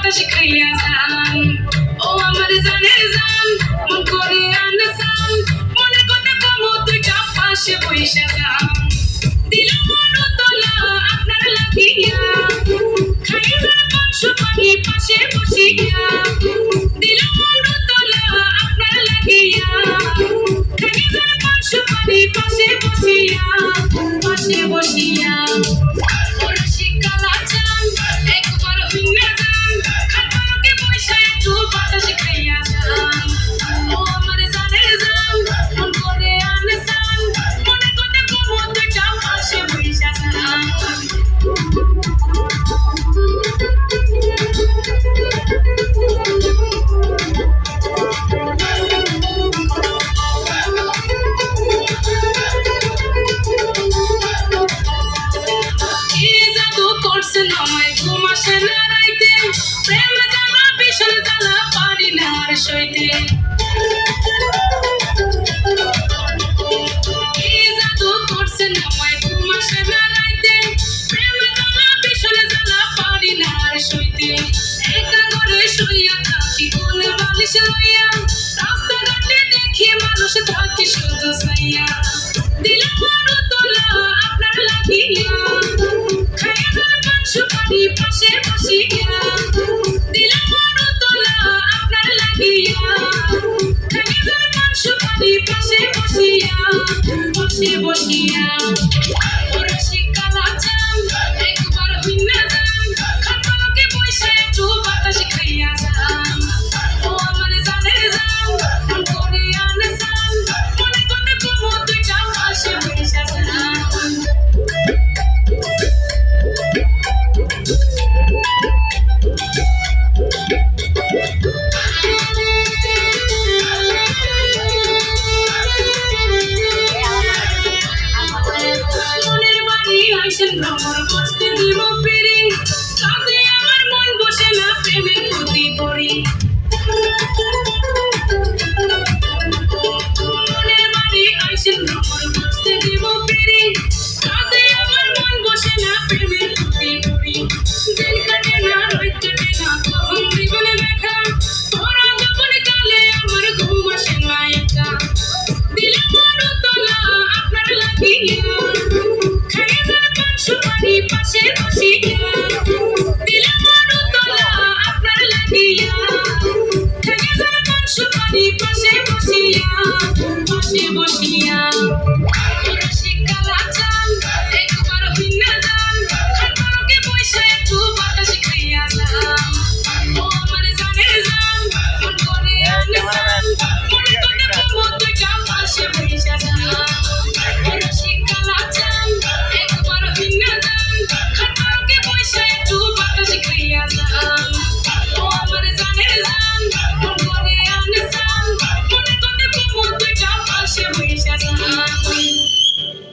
বাতাস খাইয়া যান ও আমার জানের জান মন করে আনসান মনের কথা কমো দুইটা পাশে বইসা যান দিলাম মনতলা আপনার লাগিয়া খাইবার পাঁচ পানি পাশে বসিয়া দিলাম মনতলা আপনার লাগিয়া খাইবার পাঁচ পানি পাশে বসিয়া ওরা শিকালা চান একবার হুইনা যান খাটপালকে বইসা একটু বাতাস খাইয়া যান ও আমার জানের জান মন করে আনসান মনের কথা কমো দুইটা পাশে বইসা যান করছেন আমায় ঘুম আসে না রাইতে প্রেম জ্বালা ভীষণ জ্বালা পারি না আর সইতে কি জাদু করছেন আমায় ঘুম আসে না রাইতে প্রেম জ্বালা ভীষণ জ্বালা পারি না আর সইতে একা ঘরে শুইয়া থাকি কোলে বালিশ লইয়া রাস্তাঘাটে দেখি মানুষ থাকে শুধু সাইয়া দিলাম মনতলা আপনার লাগিয়া সুপারি পাশে বসিয়া দিলাম মনতলা আপনার লাগিয়া খাইবার পান সুপারি পাশে বসিয়া ওরা শিকালা চান একবার হুইনা যান খাটপালকে বইসা একটু বাতাস খাইয়া যান ও আমার জানের জান মন করে আনসান মনের কথা কমো দুইটা পাশে বইসা যান মনের বাড়ি আইসেন ভ্রমণ করতে দিব পেরে কাজে আমার মন বসে না প্রেমের প্রতি পড়ি মনের বাড়ি আইসেন ভ্রমণ করতে দিব পেরে কাজে আমার মন বসে না প্রেমের প্রতি পড়ি দিন কাটে না রাত কাটে না কখন জীবনে দেখা তোরা যখন কালে আমার ঘুম আসে না একা দিলাম মনতলা আপনার লাগিয়া খাইবার পান সুপারি পাশে বসিয়া দিলাম মনতলা আপনার লাগিয়া খাইবার পান সুপারি পাশে বসিয়া